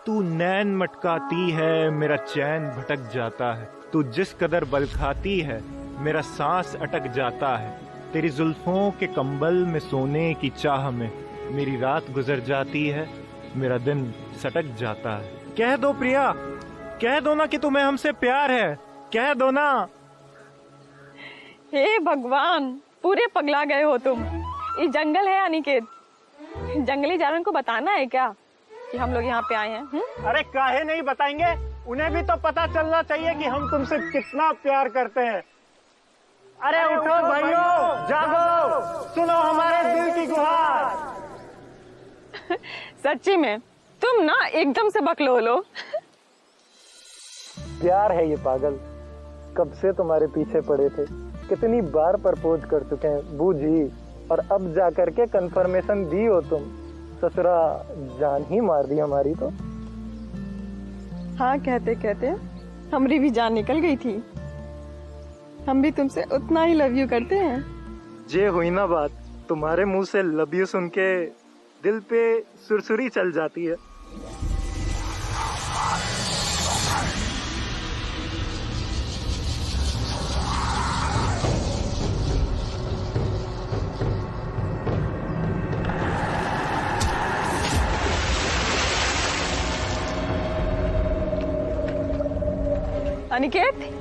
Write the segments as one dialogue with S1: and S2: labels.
S1: तू नैन मटकाती है मेरा चैन भटक जाता है, तू जिस कदर बल खाती है मेरा सांस अटक जाता है, तेरी जुल्फों के कंबल में सोने की चाह में मेरी रात गुजर जाती है, मेरा दिन सटक जाता है। कह दो प्रिया, कह दो ना कि तुम्हें हमसे प्यार है, कह दो ना।
S2: हे भगवान, पूरे पगला गए हो तुम। ये जंगल है अनिकेत, जंगली जानवर को बताना है क्या कि हम लोग यहाँ पे आए हैं?
S1: अरे काहे नहीं बताएंगे, उन्हें भी तो पता चलना चाहिए कि हम तुमसे कितना प्यार करते हैं। अरे उठो भाइयों, जागो, सुनो हमारे दिल की गुहार।
S2: सच्ची में तुम ना एकदम से बकलोल हो।
S3: प्यार है ये पागल, कब से तुम्हारे पीछे पड़े थे, कितनी बार प्रपोज कर चुके हैं बूझी, और अब जा करके कंफर्मेशन दी हो तुम। ससुरा जान ही मार दी हमारी तो।
S2: हाँ, कहते कहते हमारी भी जान निकल गई थी। हम भी तुमसे उतना ही लव यू करते हैं।
S3: जे हुई ना बात, तुम्हारे मुंह से लव यू सुन के दिल पे सुरसुरी चल जाती है।
S2: अनिकेत,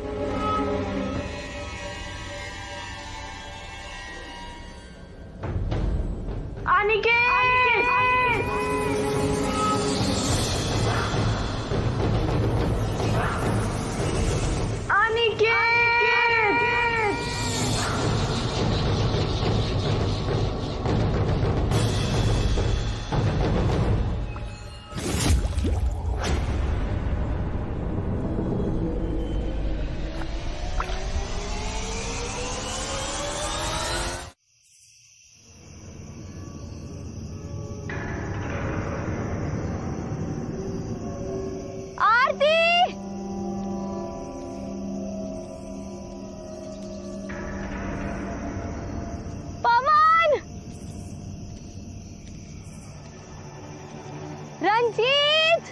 S2: रंजीत,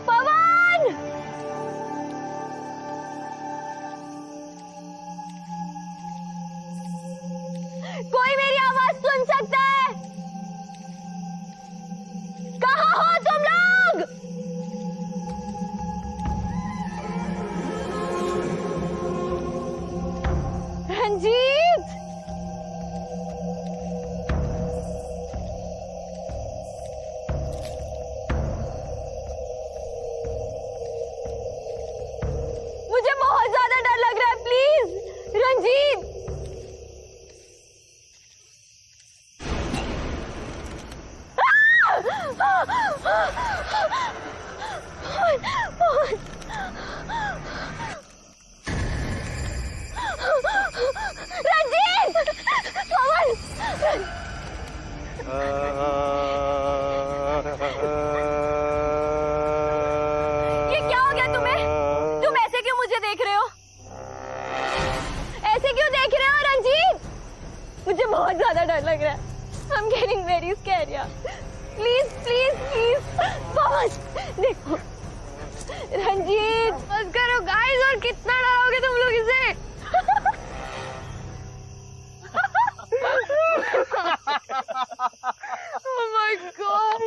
S2: पवन, कोई मेरी आवाज सुन सकता है? कहाँ हो तुम लोग? रंजीत, मुझे बहुत ज्यादा डर लग रहा है, प्लीज रंजीत। रंजीत, पवन, ये क्या हो गया तुम्हें? तुम ऐसे क्यों मुझे देख रहे हो? ऐसे क्यों देख रहे हो रंजीत? मुझे बहुत ज्यादा डर लग रहा है। I'm getting very scared यार। प्लीज प्लीज प्लीज पवन, देखो रंजीत, बस करो गाइस, और कितना डरोगे तुम लोग इसे? Oh my God!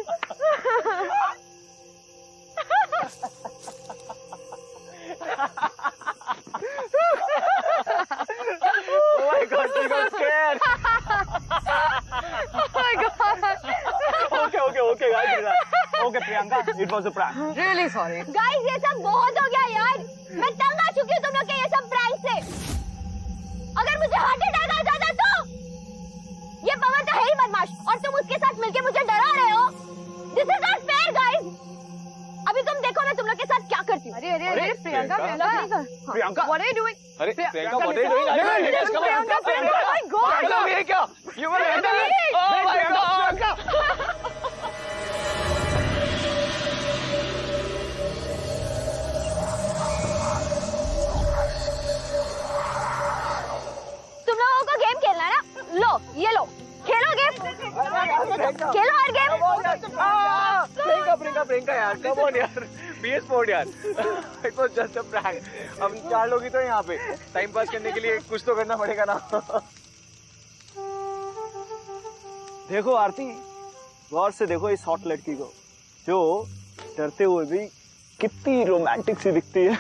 S3: Oh my God, she got scared.
S2: Oh my God!
S3: Okay, guys. Okay, Priyanka, it was a prank.
S4: Really sorry.
S2: Guys, ये सब बहुत हो गया यार। मैं तंग आ चुकी हूँ तुम लोग के ये सब प्रैंक से। अगर मुझे हार्ट अटैक आ जाता तो? ये पवन तो है ही बदमाश, और तुम उसके साथ मिलके मुझे डरा रहे हो। This is not fair, guys. अभी तुम देखो मैं तुम लोग के साथ क्या करती हूँ।
S4: अरे Priyanka,
S3: Priyanka,
S4: what are you doing?
S3: अरे Priyanka, what are you doing?
S4: Oh my God!
S3: ये क्या? You were oh my God!
S2: तुम लोगों को गेम खेलना है ना? लो, ये लो, खेल खेलो और गेम।
S5: प्रियंका यार, कम ऑन यार, बी स्पोर्ट यार। It was just a prank. हम 4 लोग ही तो यहाँ पे, टाइम पास करने के लिए कुछ तो करना पड़ेगा ना।
S6: देखो आरती, गौर से देखो इस हॉट लड़की को, जो डरते हुए भी कितनी रोमांटिक सी दिखती है।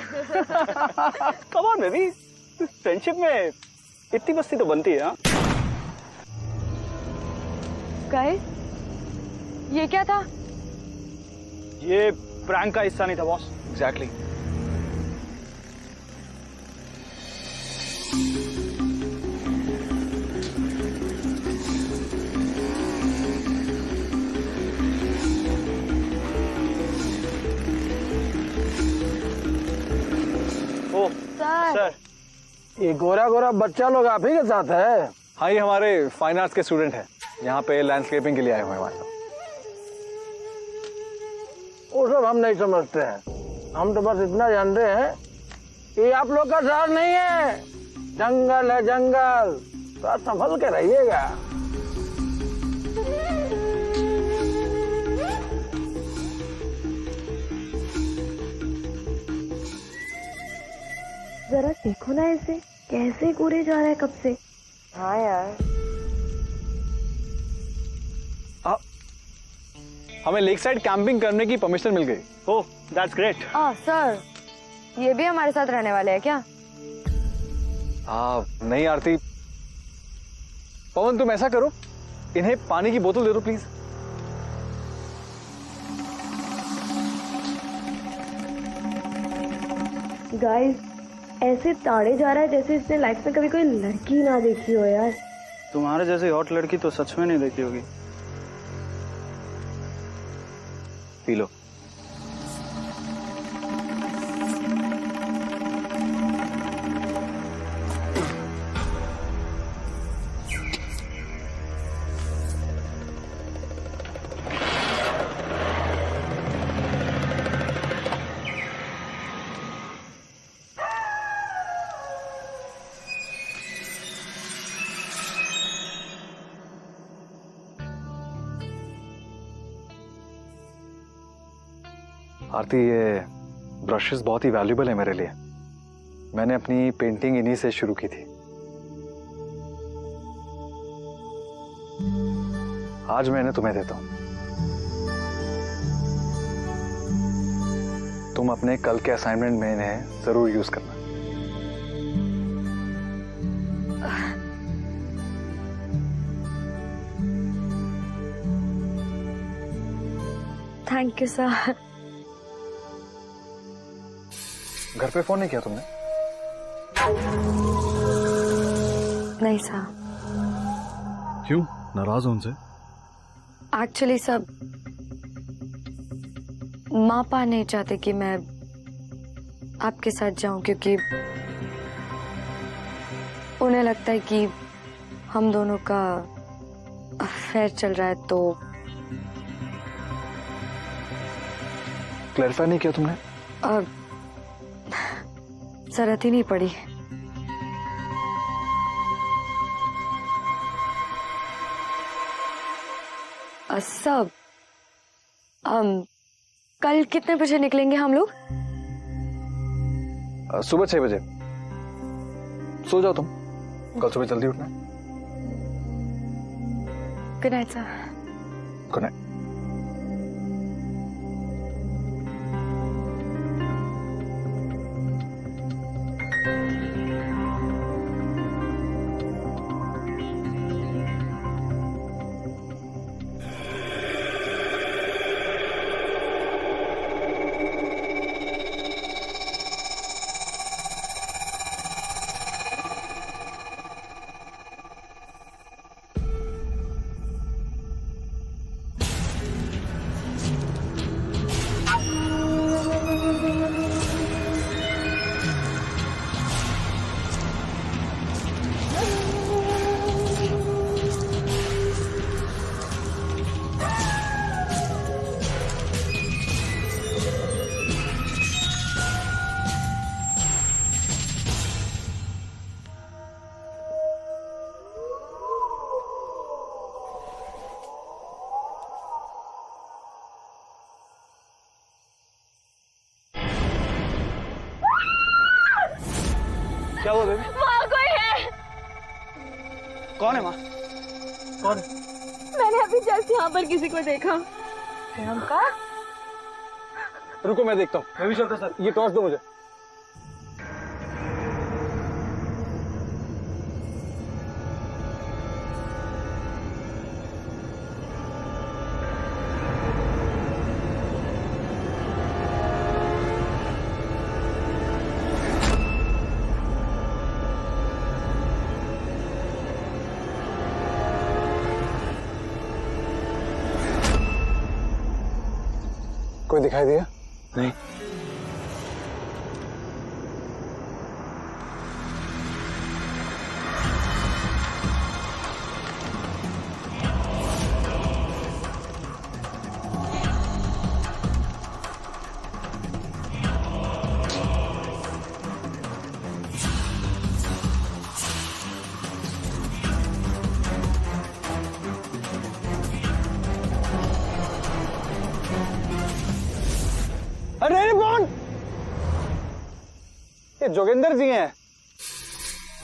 S6: कम ऑन बेबी, फ्रेंडशिप में इतनी मस्ती तो बनती है।
S2: गाइस, ये क्या था?
S6: ये प्रैंक का हिस्सा नहीं था बॉस।
S5: एग्जैक्टली।
S6: ओ
S2: सर,
S7: ये गोरा गोरा बच्चा लोग आप ही के साथ है?
S6: हाँ, ये हमारे फाइन आर्ट्स के स्टूडेंट हैं, यहाँ पे लैंडस्केपिंग के लिए आए हुए हैं हमारे साथ।
S7: वो सब हम नहीं समझते हैं, हम तो बस इतना जानते हैं कि आप लोग का शहर नहीं है, जंगल है जंगल। तो संभल के रहिएगा।
S2: जरा देखो ना इसे, कैसे कूदे जा रहा है कब से।
S4: हाँ यार,
S6: हमें लेक साइड कैंपिंग करने की परमिशन मिल गई। ओह, दैट्स ग्रेट।
S2: सर, ये भी हमारे साथ रहने वाले हैं क्या?
S6: नहीं आरती, पवन तुम ऐसा करो, इन्हें पानी की बोतल दे दो प्लीज।
S2: गाइस, ऐसे ताड़े जा रहा है जैसे इसने लाइफ में कभी कोई लड़की ना देखी हो यार।
S6: तुम्हारे जैसी हॉट लड़की तो सच में नहीं देखी होगी। P low. आरती, ये ब्रशेस बहुत ही वैल्यूबल है मेरे लिए। मैंने अपनी पेंटिंग इन्हीं से शुरू की थी। आज मैं इन्हें तुम्हें देता हूं। तुम अपने कल के असाइनमेंट में इन्हें जरूर यूज करना।
S2: Thank you sir.
S6: घर पे फोन नहीं किया तुमने?
S2: नहीं सर।
S6: क्यों, नाराज हो उनसे?
S2: एक्चुअली सब माँ पा नहीं चाहते कि मैं आपके साथ जाऊं, क्योंकि उन्हें लगता है कि हम दोनों का अफेयर चल रहा है। तो
S6: क्लैरिफाई नहीं किया तुमने?
S2: जरूरत ही नहीं पड़ी। सब कल कितने बजे निकलेंगे हम लोग?
S6: सुबह 6 बजे। सो जाओ तुम, कल सुबह जल्दी उठना।
S2: Good night sir.
S6: Good night. कौन है माँ? कौन?
S2: मैंने अभी जस्ट यहाँ पर किसी को देखा।
S4: प्रियंका,
S6: रुको मैं देखता हूँ। मैं भी चलता सर, ये टॉर्च दो मुझे। कोई दिखाई दिया? नहीं। अरे कौन? ये जोगिंदर जी हैं।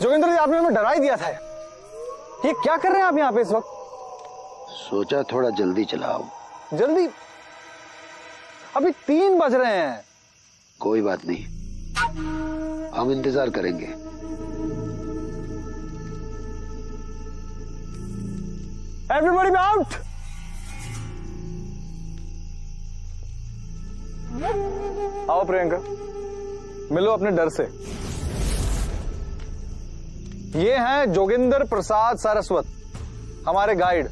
S6: जोगिंदर जी, आपने हमें डरा ही दिया था। ये क्या कर रहे हैं आप यहाँ पे इस वक्त?
S8: सोचा थोड़ा जल्दी चलाओ।
S6: जल्दी? अभी 3 बज रहे हैं।
S8: कोई बात नहीं, हम इंतजार करेंगे।
S6: Everybody out. आओ प्रियंका, मिलो अपने डर से। ये हैं जोगिंदर प्रसाद सारस्वत, हमारे गाइड,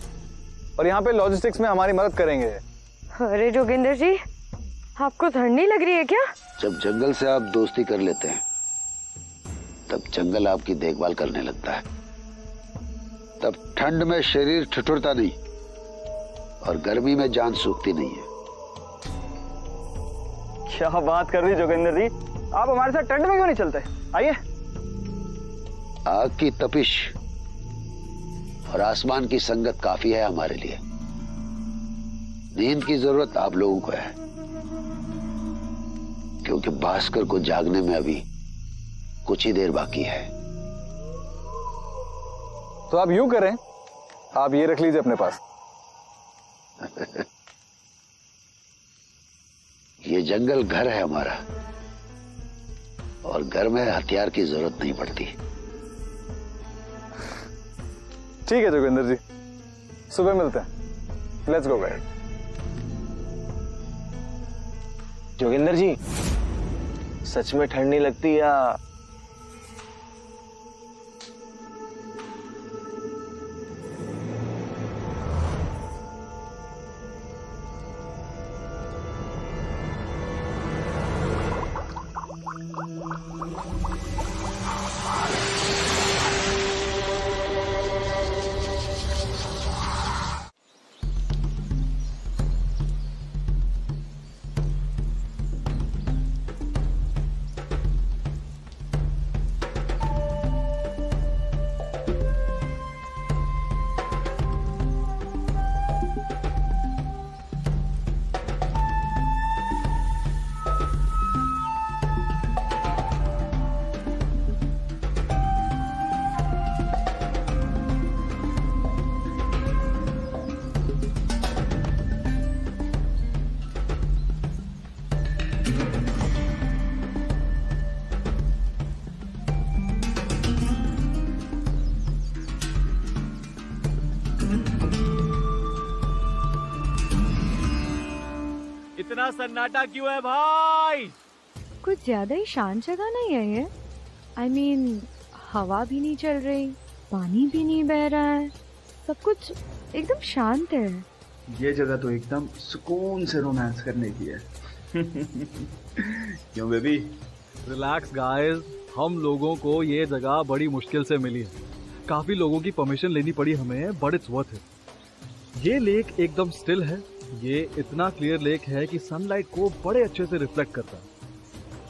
S6: और यहाँ पे लॉजिस्टिक्स में हमारी मदद करेंगे।
S4: अरे जोगिंदर जी, आपको ठंड नहीं लग रही है क्या?
S8: जब जंगल से आप दोस्ती कर लेते हैं तब जंगल आपकी देखभाल करने लगता है। तब ठंड में शरीर ठिठुरता नहीं और गर्मी में जान सूखती नहीं है।
S6: क्या बात कर रही जोगिंदर जी, आप हमारे साथ ठंड में क्यों नहीं चलते? आइए।
S8: आग की तपिश और आसमान की संगत काफी है हमारे लिए। नींद की जरूरत आप लोगों को है, क्योंकि भास्कर को जागने में अभी कुछ ही देर बाकी है।
S6: तो आप यूं करें, आप ये रख लीजिए अपने पास।
S8: ये जंगल घर है हमारा, और घर में हथियार की जरूरत नहीं पड़ती।
S6: ठीक है जोगिंदर जी, सुबह मिलते हैं। Let's go guide.
S9: Joginder ji, सच में ठंड नहीं लगती या?
S5: इतना सन्नाटा क्यों है भाई?
S4: कुछ ज्यादा ही शांत जगह नहीं है ये। I mean, हवा भी नहीं चल रही, पानी भी नहीं बह रहा है, सब कुछ एकदम शांत है।
S10: ये जगह तो एकदम सुकून से रोमांस करने की है। क्यों बेबी?
S11: रिलैक्स गाइस, हम लोगों को ये जगह बड़ी मुश्किल से मिली है। काफी लोगों की परमिशन लेनी पड़ी हमें, बट इट्स वर्थ इट। ये लेक एकदम स्टिल है। ये इतना क्लियर लेक है कि सनलाइट को बड़े अच्छे से रिफ्लेक्ट करता है।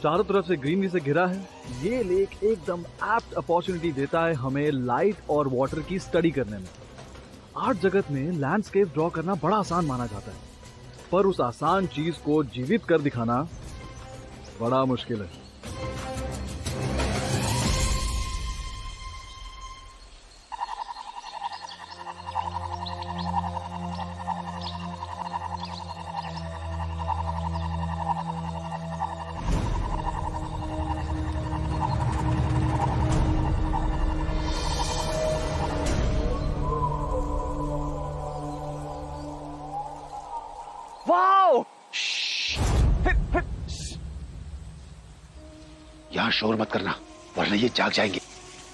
S11: चारों तरफ से ग्रीनरी से घिरा है। ये लेक एकदम एप्ट अपॉर्चुनिटी देता है हमें लाइट और वाटर की स्टडी करने में। आर्ट जगत में लैंडस्केप ड्रॉ करना बड़ा आसान माना जाता है, पर उस आसान चीज को जीवित कर दिखाना बड़ा मुश्किल है।
S8: शोर मत करना, वरना ये जाग जाएंगे।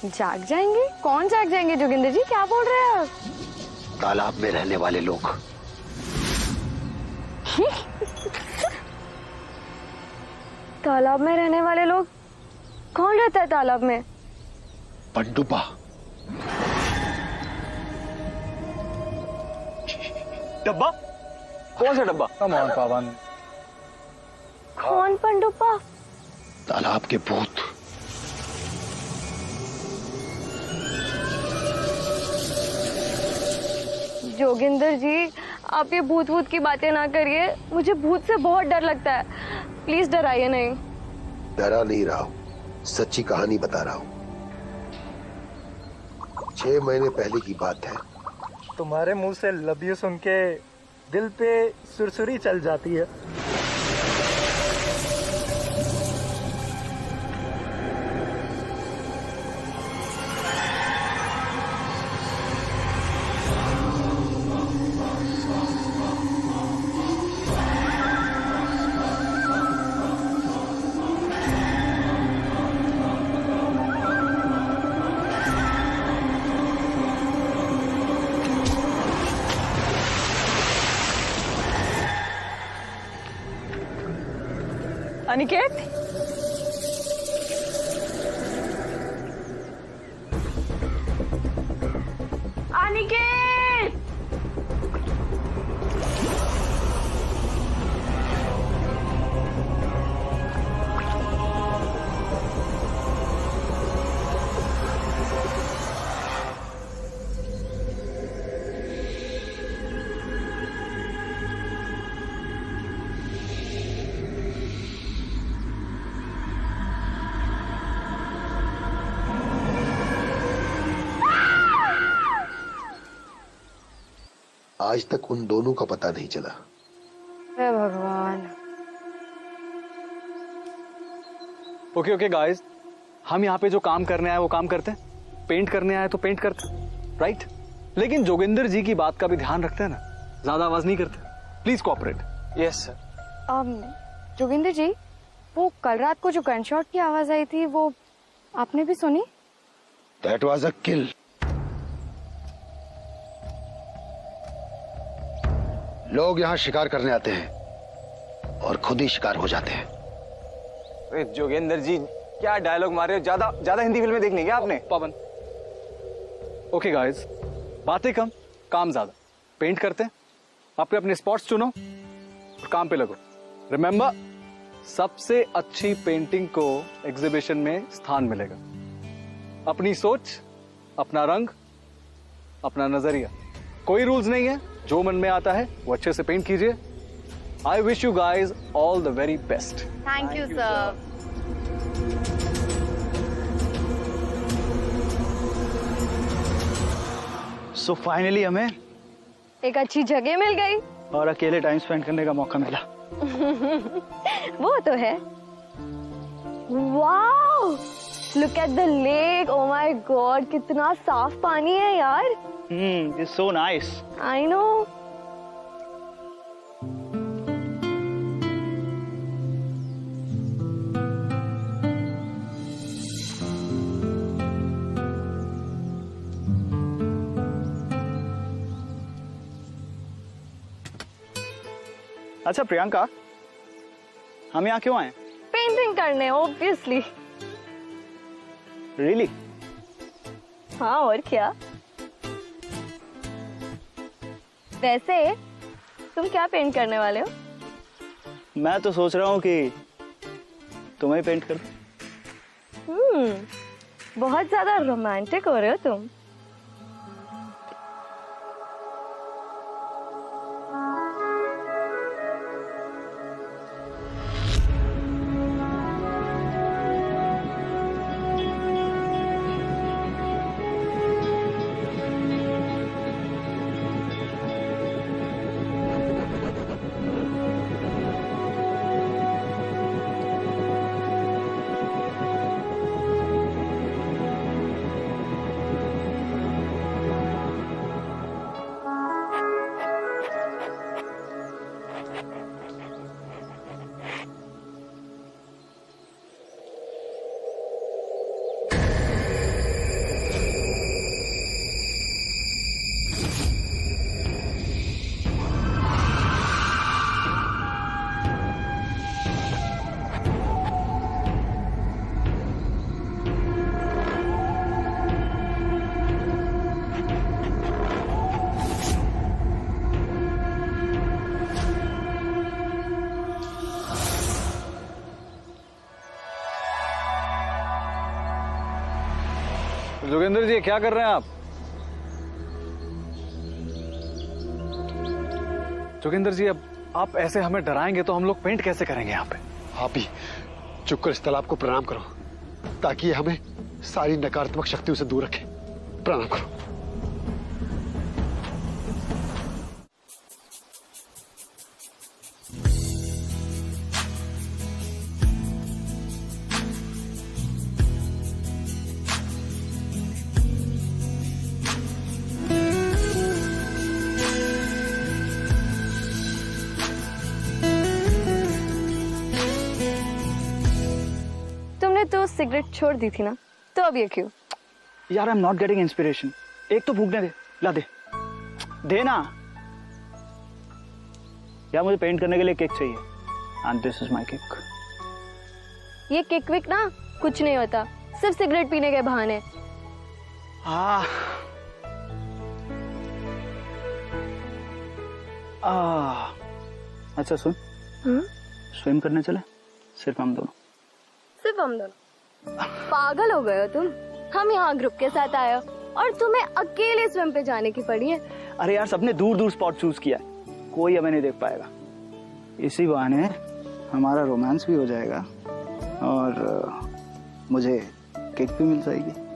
S4: जाग जाएंगे? कौन जाग जाएंगे जोगिंदर जी, क्या बोल रहे हैं आप?
S8: तालाब में रहने वाले लोग।
S4: तालाब में रहने वाले लोग? कौन रहता है तालाब में?
S8: पनडुब्बा।
S6: डब्बा? कौन सा डब्बा?
S3: कम ऑन पावन।
S4: कौन पनडुब्बा?
S8: तालाब के भूत।
S4: जोगिंदर जी, आप ये भूत भूत की बातें ना करिए, मुझे भूत से बहुत डर लगता है, प्लीज डराइए नहीं।
S8: डरा नहीं रहा हूं, सच्ची कहानी बता रहा हूं। 6 महीने पहले की बात है।
S3: तुम्हारे मुंह से लव यू सुन के दिल पे सुरसुरी चल जाती है।
S4: अनिकेत, अनिकेत,
S8: आज तक उन दोनों का पता नहीं चला।
S4: हे भगवान।
S11: ओके ओके गाइस, हम यहाँ पे जो काम करने आए वो काम करते हैं, पेंट करने आए तो पेंट करते हैं, राइट? लेकिन जोगिंदर जी की बात का भी ध्यान रखते हैं ना, ज्यादा आवाज नहीं करते। Please cooperate.
S6: Yes sir.
S4: Joginder ji, वो कल रात को जो गनशॉट की आवाज आई थी वो आपने भी सुनी?
S8: That was a kill. लोग यहाँ शिकार करने आते हैं और खुद ही शिकार हो जाते हैं।
S6: अरे जोगेंद्र जी, क्या डायलॉग मारे हो? ज्यादा ज्यादा हिंदी फिल्में देखनी क्या आपने?
S11: पवन। ओके गाइस, बातें कम, काम ज्यादा। पेंट करते हैं, अपने अपने स्पॉट्स चुनो और काम पे लगो। रिमेंबर, सबसे अच्छी पेंटिंग को एग्जीबिशन में स्थान मिलेगा। अपनी सोच, अपना रंग, अपना नजरिया, कोई रूल्स नहीं है, जो मन में आता है वो अच्छे से पेंट कीजिए। I wish you guys all the very best.
S4: Thank you sir.
S9: So finally हमें
S4: एक अच्छी जगह मिल गई
S9: और अकेले टाइम स्पेंड करने का मौका मिला।
S4: वो तो है। Wow, look at the lake. Oh my God, कितना साफ पानी है यार।
S9: It's so nice.
S4: I know.
S9: अच्छा प्रियंका, हम यहाँ क्यों आए?
S4: पेंटिंग करने, ऑब्वियसली।
S9: रियली?
S4: हाँ, और क्या। वैसे तुम क्या पेंट करने वाले हो?
S9: मैं तो सोच रहा हूँ कि तुम्हें पेंट कर।
S4: बहुत ज्यादा रोमांटिक हो रहे हो तुम।
S11: जोगिंदर जी क्या कर रहे हैं आप? जोगिंदर जी अब आप ऐसे हमें डराएंगे तो हम लोग पेंट कैसे करेंगे यहाँ पे?
S12: आप ही चुप कर इस तालाब को प्रणाम करो ताकि ये हमें सारी नकारात्मक शक्तियों से दूर रखे। प्रणाम करो।
S2: तो सिगरेट छोड़ दी थी ना, तो अब ये क्यों?
S6: यार I am not getting inspiration. एक तो फूकने दे, ला दे, दे ना यार। मुझे पेंट करने के लिए केक चाहिए and this is my cake.
S2: ये केक विक ना कुछ नहीं होता, सिर्फ सिगरेट पीने के बहाने।
S6: अच्छा सुन, स्विम करने चले सिर्फ हम दोनों।
S2: सिर्फ हम दोनों? पागल हो गए हो तुम? हम यहाँ ग्रुप के साथ आए हो और तुम्हें अकेले स्विम पे जाने की पड़ी है।
S6: अरे यार सबने दूर दूर स्पॉट चूज किया है, कोई हमें नहीं देख पाएगा। इसी बहाने हमारा रोमांस भी हो जाएगा और मुझे केक भी मिल जाएगी।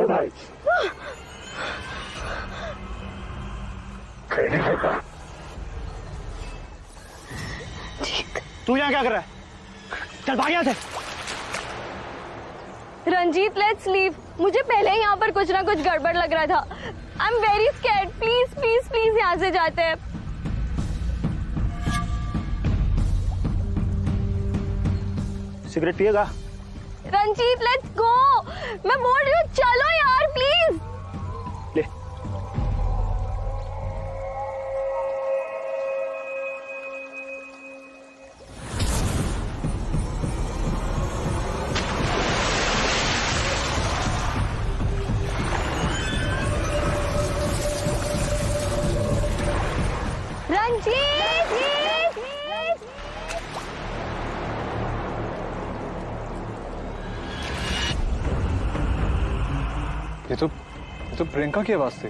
S12: भाई
S6: तू यहाँ क्या कर रहा है? चल भाग यहाँ से।
S2: Ranjit let's leave. मुझे पहले ही यहाँ पर कुछ ना कुछ गड़बड़ लग रहा था। I am very scared. Please please please यहाँ से जाते हैं।
S6: सिगरेट पिएगा?
S2: Ranjit let's go. मैं बोल रही हूँ चलो यार प्लीज।
S6: ले।
S2: रंजीत
S11: ये तो प्रियंका की आवाज थी।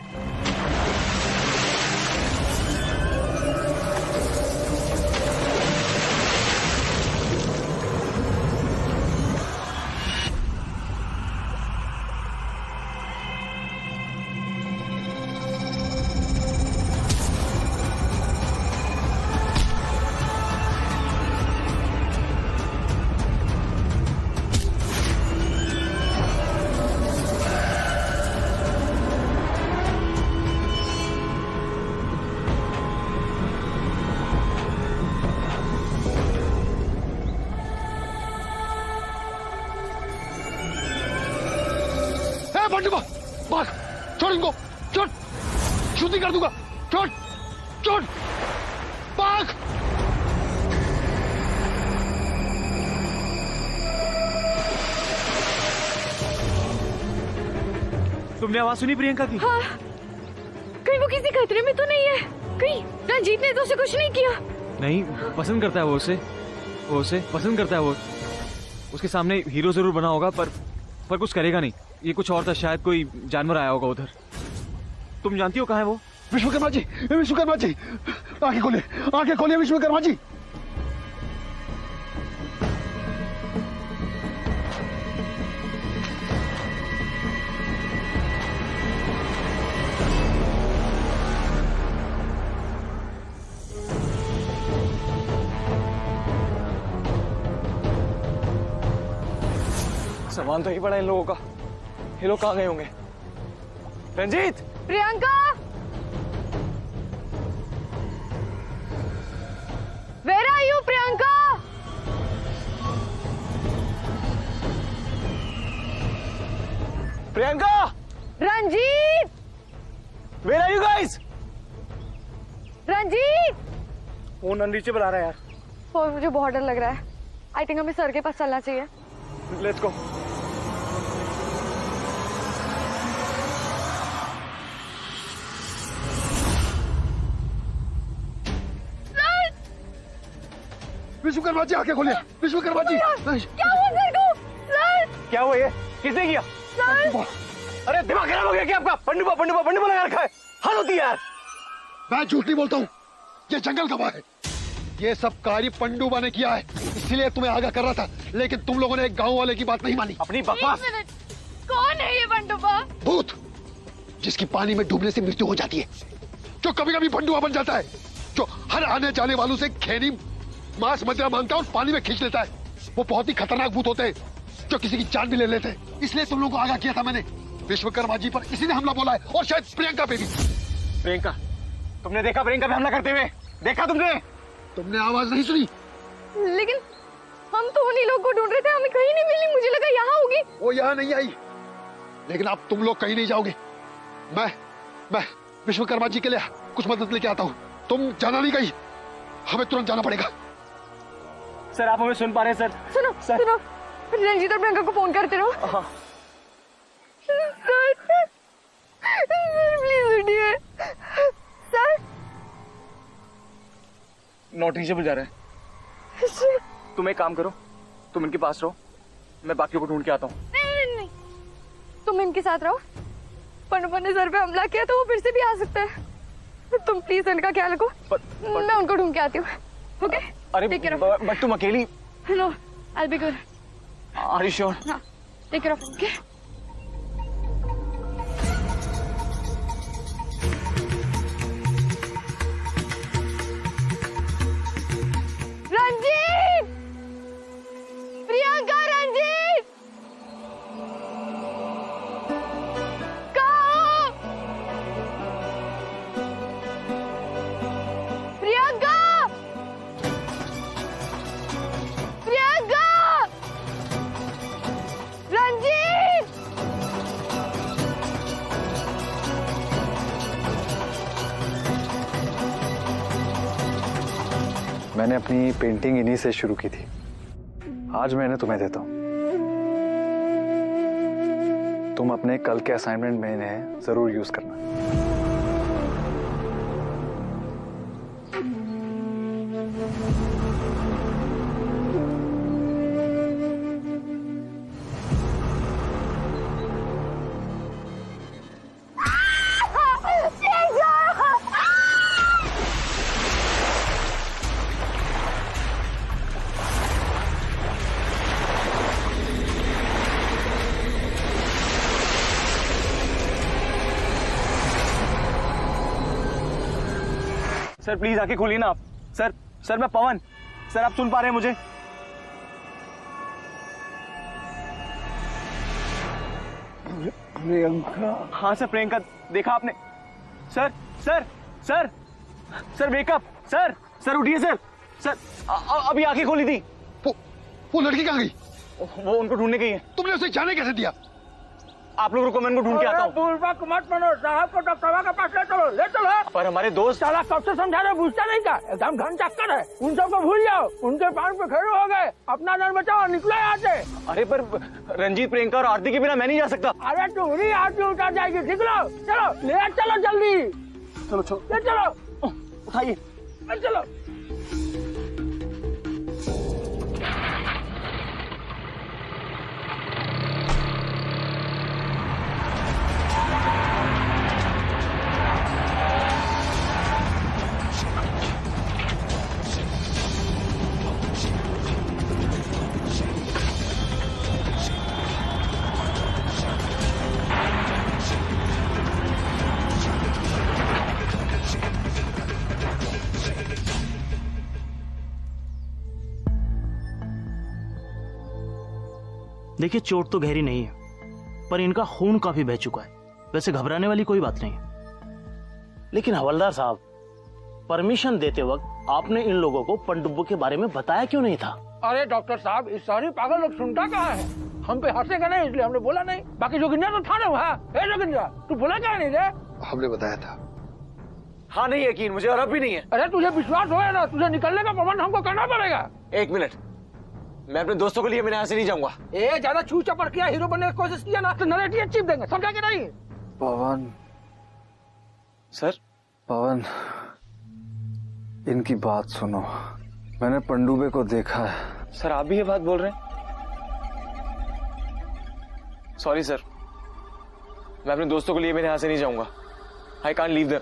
S12: भाग, छोड़ इनको, छोड़, शुद्धि कर दूंगा, छोड़, छोड़, भाग।
S5: तुमने आवाज सुनी प्रियंका की?
S4: हाँ, कहीं वो किसी खतरे में तो नहीं है? कहीं रंजीत ने तो उसे कुछ नहीं किया?
S5: नहीं, पसंद करता है वो उसे पसंद करता है वो। उसके सामने हीरो जरूर बना होगा पर कुछ करेगा नहीं। ये कुछ और था, शायद कोई जानवर आया होगा उधर। तुम जानती हो कहाँ है वो?
S12: विश्वकर्मा जी, विश्वकर्मा जी, आंखें खोलिए विश्वकर्मा जी।
S5: सामान तो ही पड़ा इन लोगों का। ये लोग कहाँ गए होंगे? Ranjit!
S2: Priyanka! Where are you, Priyanka?
S5: Priyanka!
S2: Ranjit!
S5: Where are you guys?
S2: Ranjit!
S6: Phone Ranjit से बुला रहा है यार।
S2: फोन मुझे बहुत डर लग रहा है। आई थिंक हमें सर के पास चलना चाहिए।
S5: Let's go.
S12: विश्वकर्मा जी आंखें खोलिए, विश्वकर्मा जी।
S2: क्या हुआ सर को? सर!
S5: क्या हुआ ये? किसने किया?
S2: सर!
S5: अरे दिमाग खराब हो गया क्या आपका? पंडुबा लगा रखा है। हद होती है यार।
S12: मैं झूठ नहीं बोलता हूँ, ये जंगल गवाह है। ये सब कार्य पंडुबा ने किया है, इसलिए तुम्हें आगाह कर रहा था, लेकिन तुम लोगों ने एक गांव वाले की बात नहीं मानी।
S5: अपनी बकवास।
S2: कौन है ये पंडुबा?
S12: भूत, जिसकी पानी में डूबने से मृत्यु हो जाती है, जो कभी कभी पंडुबा बन जाता है, जो हर आने जाने वालों से खैनी मांस मदिरा मांगता है और पानी में खींच लेता है। वो बहुत ही खतरनाक भूत होते हैं, जो किसी की जान भी ले लेते हैं। इसलिए तुम लोगों को आगाह किया था मैंने विश्वकर्मा जी पर, इसी ने हमला बोला है, और शायद प्रियंका पे भी।
S5: प्रियंका, तुमने देखा प्रियंका पे हमला करते हुए? देखा तुमने?
S12: तुमने आवाज नहीं सुनी?
S2: लेकिन हम तो उन्हीं लोग को ढूंढ रहे थे, हमें कहीं नहीं मिली। मुझे लगा यहाँ होगी।
S12: वो यहाँ नहीं आई, लेकिन अब तुम लोग कहीं नहीं जाओगे। मैं विश्वकर्मा जी के लिए कुछ मदद लेके आता हूँ। तुम जाना नहीं कहीं, हमें तुरंत जाना पड़ेगा।
S5: सर आप हमें सुन पा रहे हैं? सर
S2: सुनो, रंजीत और प्रियंका को फोन करते रहो।
S5: हाँ।
S2: सर प्लीज उठिए। सर
S5: नॉट रीचेबल जा रहा है। तुम एक काम करो, तुम इनके पास रहो, मैं बाकियों को ढूंढ के आता हूँ।
S2: नहीं, तुम इनके साथ रहो। पंडुबा ने सर पे हमला किया तो वो फिर से भी आ सकता है। तुम प्लीज इनका ख्याल रखो। मैं उनको ढूंढ के आती हूँ। ओके?
S5: अरे बट तुम अकेली?
S2: No, I'll be good.
S5: Are you sure?
S2: हाँ, take care of him, okay? Ranjit! Priyanka, Ranjit! कहाँ? प्रियंका! प्रियंका! रंजीत!
S10: मैंने अपनी पेंटिंग इन्हीं से शुरू की थी, आज मैं इन्हें तुम्हें देता हूँ। तुम अपने कल के असाइनमेंट में इन्हें जरूर यूज करना।
S5: सर प्लीज आके खोलिए ना आप। सर मैं पवन। सर आप सुन पा रहे हैं मुझे?
S7: प्रियंका?
S5: हाँ सर, प्रियंका देखा आपने? Sir wake up. सर उठिए सर अभी आंखें खोली थी।
S12: वो लड़की कहाँ गई?
S5: वो उनको ढूंढने गई है।
S12: तुमने उसे जाने कैसे दिया?
S5: आप लोग रुको, मैं उनको ढूंढ के आता हूँ।
S7: पूर्वक मत बनो, साहब को डॉक्टर के पास ले चलो।
S5: पर हमारे दोस्त
S7: साला कब से समझा रहे, पूछता नहीं क्या? एकदम घन चक्कर है। उन सबको भूल जाओ, उनके पान पे खड़े हो गए। अपना डर बचाओ, निकलो यहाँ से।
S5: अरे पर रंजीत, प्रियंका और आरती के बिना मैं नहीं जा सकता।
S7: अरे तुम्हारी आरती उतर जाएगी। निकलो, चलो ले चलो जल्दी।
S5: चलो
S7: ले चलो,
S5: उठाइए।
S7: चलो।
S13: देखिए चोट तो गहरी नहीं है, पर इनका खून काफी बह चुका है। वैसे घबराने वाली कोई बात नहीं है। लेकिन हवलदार साहब, परमिशन देते वक्त आपने इन लोगों को पनडुब्बी के बारे में बताया क्यों नहीं था?
S7: अरे डॉक्टर साहब, इस सारी पागल लोग सुनता कहाँ है? हम पे हंसेगा नहीं इसलिए हमने बोला नहीं। बाकी जोगिंदर तो था ना वहाँ। जोगिंदर, तू बोला क्या नहीं रे?
S12: हमने बताया था।
S9: हाँ नहीं यकीन मुझे और अब भी नहीं है।
S7: अरे तुझे विश्वास हो ना, तुझे निकलने का प्रबंध हमको करना पड़ेगा।
S9: एक मिनट, मैं अपने दोस्तों के लिए मैं यहाँ से नहीं जाऊंगा।
S7: ज्यादा छू चपड़ किया, हीरो बनने की कोशिश किया ना तो नरेटिव चिप देंगे, समझा कि नहीं?
S10: पवन
S9: सर,
S10: पवन इनकी बात सुनो। मैंने पनडुब्बी को देखा है।
S9: सर आप भी ये बात बोल रहे हैं? सॉरी सर, मैं अपने दोस्तों के लिए मैं यहाँ से नहीं जाऊंगा। I can't leave them.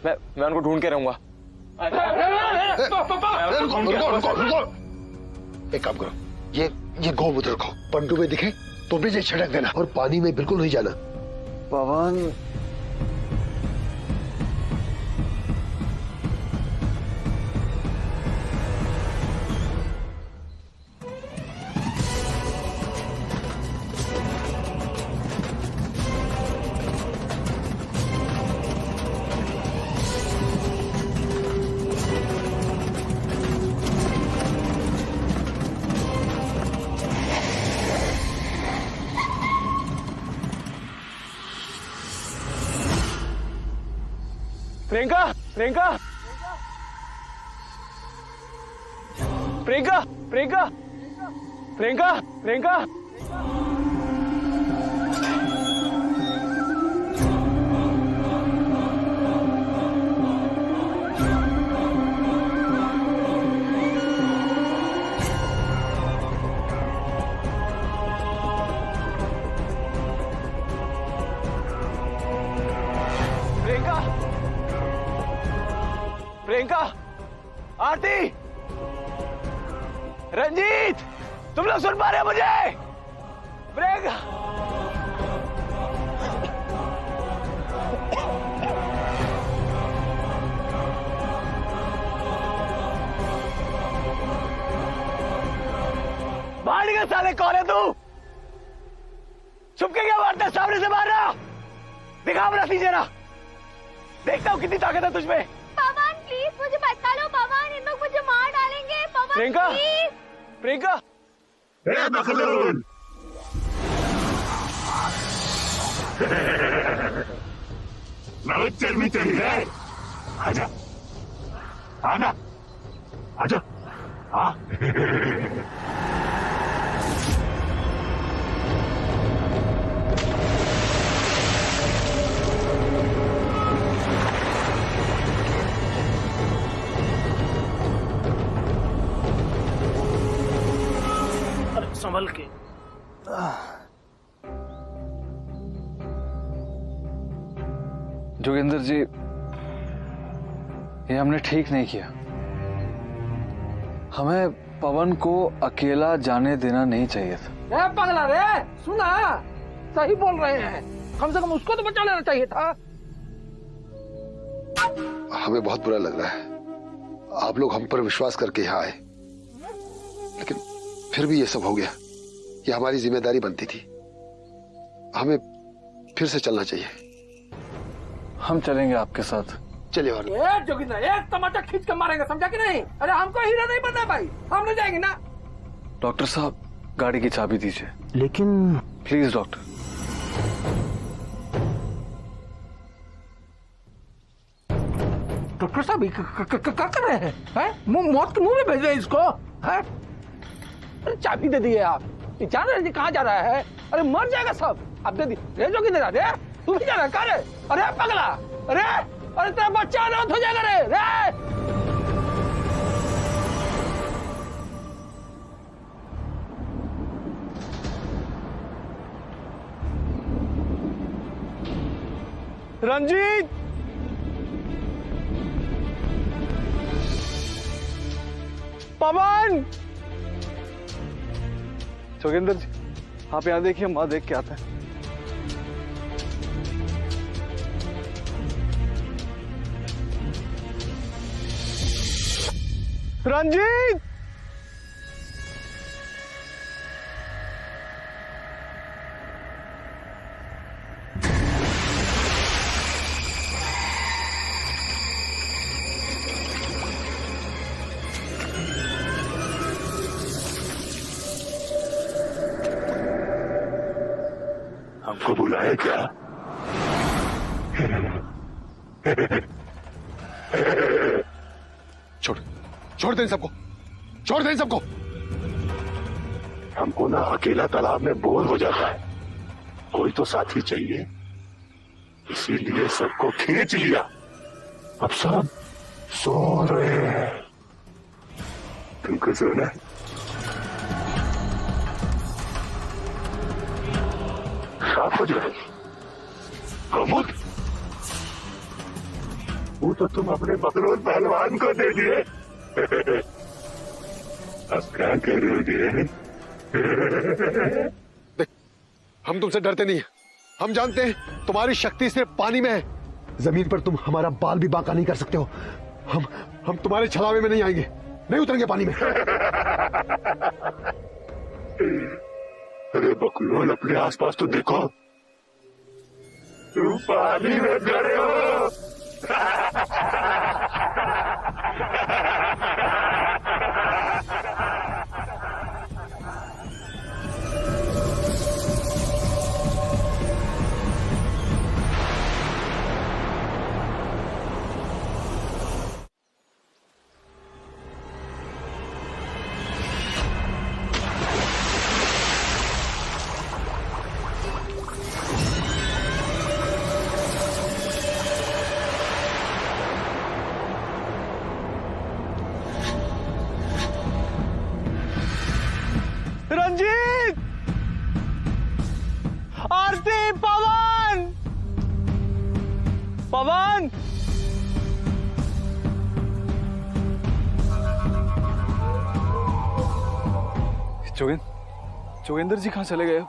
S9: मैं उनको ढूंढ के रहूंगा।
S12: एक काम करो, ये गोमूत्र रखो, पनडुब्बी दिखे तो भी ये छिड़क देना और पानी में बिल्कुल नहीं जाना।
S10: पवन
S9: प्रियंका, प्रियंका, प्रियंका, प्रियंका, प्रियंका, प्रियंका। प्रियंका, आरती, रंजीत, तुम लोग सुन पा रहे हो मुझे? प्रियंका, बाहर निकल साले, कौन है तू? छुप के क्या मारता है? सामने से मार रहा, दिखा अपना सीजरा, देखता हूँ कितनी ताकत है तुझमें।
S2: पवन प्लीज मुझे बचा लो पवन, इन लोग मुझे मार डालेंगे। पवन
S9: प्रियंका,
S2: प्लीज।
S9: प्रियंका,
S14: आजा, आना, आजा, हाँ।
S13: संभल के।
S10: जोगिंदर जी, ये हमने ठीक नहीं किया। हमें पवन को अकेला जाने देना नहीं चाहिए था।
S7: पगला रे, सुना, सही बोल रहे हैं, कम से कम उसको तो बचा लेना चाहिए था।
S12: हमें बहुत बुरा लग रहा है, आप लोग हम पर विश्वास करके यहाँ आए, लेकिन फिर भी ये सब हो गया। ये हमारी जिम्मेदारी बनती थी, हमें फिर से चलना चाहिए।
S10: हम चलेंगे आपके साथ।
S12: चलिए।
S7: एक जोगिंदर, एक टमाटर खींच के मारेंगे, समझा कि नहीं? अरे हमको हीरो नहीं बनना भाई, हम नहीं जाएंगे ना।
S10: डॉक्टर साहब, गाड़ी की चाबी दीजिए।
S13: लेकिन
S10: प्लीज डॉक्टर।
S7: डॉक्टर साहब क्या कर रहे हैं? मौत के मुंह में भेज रहे हैं इसको? है? अरे चाबी दे दिए आप, जान रहे जी कहाँ जा रहा है? अरे मर जाएगा सब। अब दे दी रे जोगिंदर, अरे तू भी जा रहा है क्या रे? अरे पगला, अरे तेरा बच्चा अनाथ हो जाएगा रे।
S9: रंजीत, पवन।
S10: जोगिंदर जी, आप यहाँ देखिए, माँ देख के आते हैं।
S9: रंजीत,
S14: है क्या?
S12: छोड़ दे इन सबको, छोड़ दे इन सबको।
S14: हमको ना अकेला तालाब में बोर हो जाता है, कोई तो साथी चाहिए, इसीलिए सबको खींच लिया। अब सब सो रहे हैं। तुमको सोना है? साफ हो जाएगी। प्रमोद, वो तो तुम अपने बकरोल पहलवान को दे दिए। अब क्या करोगे?
S12: देख, हम तुमसे डरते नहीं हैं। हम जानते हैं तुम्हारी शक्ति सिर्फ पानी में है। जमीन पर तुम हमारा बाल भी बांका नहीं कर सकते हो। हम तुम्हारे छलावे में नहीं आएंगे, नहीं उतरेंगे पानी में।
S14: अरे बकलोल, अपने आसपास तो देखो, तुम पानी में खड़े हो।
S5: रंजीत, आरती, पवन, पवन,
S10: जोगेंद्र जी कहाँ चले गए?